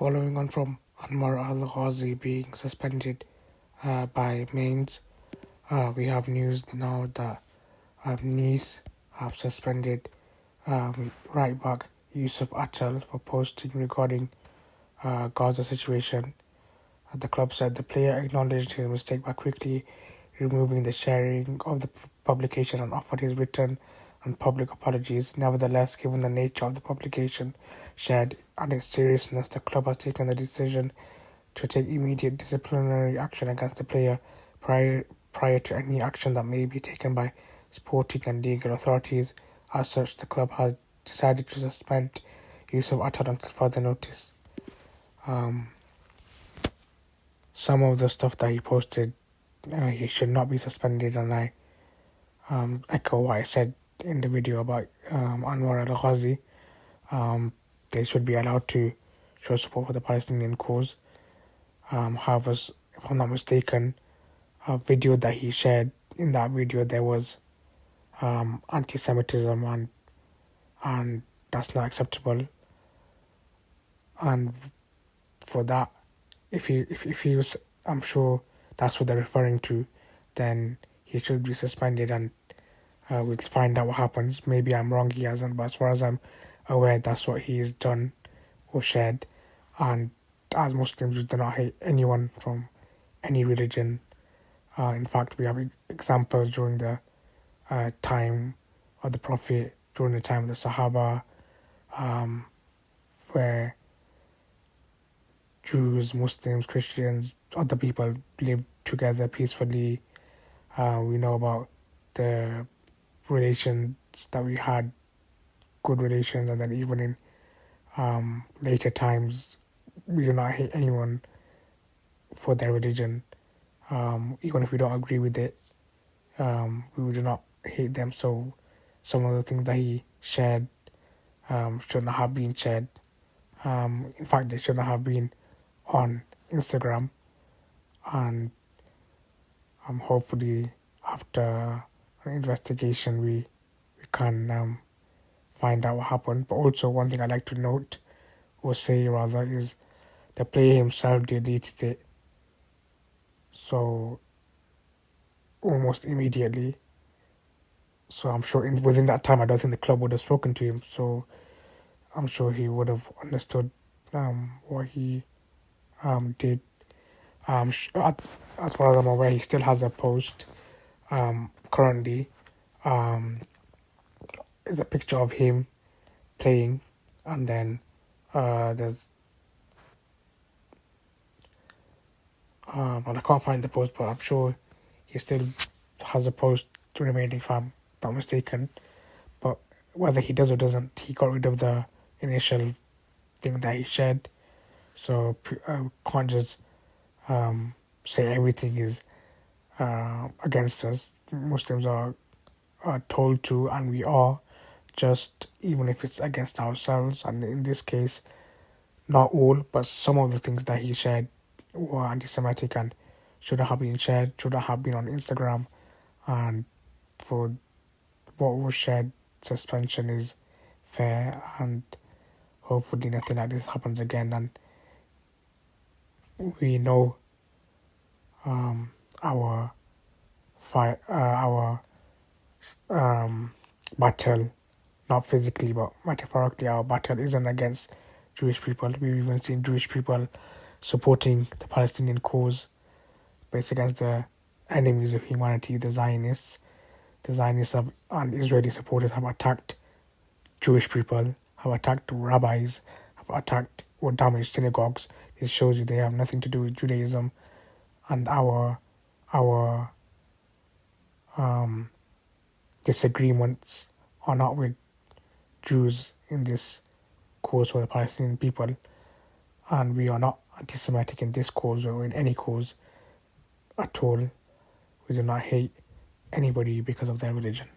Following on from Anwar Al-Ghazi being suspended by Mainz, we have news now that Nice have suspended right back Youcef Atal for posting regarding Gaza situation. The club said the player acknowledged his mistake by quickly removing the sharing of the publication and offered his written and public apologies. Nevertheless, given the nature of the publication shared and its seriousness, the club has taken the decision to take immediate disciplinary action against the player prior to any action that may be taken by sporting and legal authorities. As such, the club has decided to suspend Youcef Atal until further notice. Some of the stuff that he posted, he should not be suspended, and I echo what I said in the video about Anwar Al-Ghazi. They should be allowed to show support for the Palestinian cause. However, if I'm not mistaken, a video that he shared, in that video there was anti-Semitism, and that's not acceptable. And for that, if he was, I'm sure that's what they're referring to, then he should be suspended, and we'll find out what happens. Maybe I'm wrong, he hasn't, but as far as I'm aware, that's what he's done or shared. And as Muslims, we do not hate anyone from any religion. In fact, we have examples during the time of the Prophet, during the time of the Sahaba, where Jews, Muslims, Christians, other people lived together peacefully. We know about the relations that we had, good relations, and then even in later times, we do not hate anyone for their religion. Even if we don't agree with it, we do not hate them. So some of the things that he shared should not have been shared. In fact, they should not have been on Instagram. And hopefully after an investigation we can find out what happened. But also one thing I'd like to note, or say rather, is the player himself deleted it. So almost immediately. So I'm sure within that time, I don't think the club would have spoken to him. So I'm sure he would have understood what he did. As far as I'm aware, he still has a post currently. It's a picture of him playing, and then there's and I can't find the post, but I'm sure he still has a post remaining, if I'm not mistaken. But whether he does or doesn't, he got rid of the initial thing that he shared. So can't just say everything is against us. Muslims are told to, and we are, just even if it's against ourselves. And in this case, not all, but some of the things that he shared were anti-Semitic and shouldn't have been shared, shouldn't have been on Instagram. And for what was shared, suspension is fair, and hopefully nothing like this happens again. And we know our fight, our battle, not physically but metaphorically, our battle isn't against Jewish people. We've even seen Jewish people supporting the Palestinian cause, but it's against the enemies of humanity, the Zionists. The Zionists and Israeli supporters have attacked Jewish people, have attacked rabbis, have attacked or damaged synagogues. It shows you they have nothing to do with Judaism, and our disagreements are not with Jews in this cause for the Palestinian people, and we are not anti-Semitic in this cause or in any cause at all. We do not hate anybody because of their religion.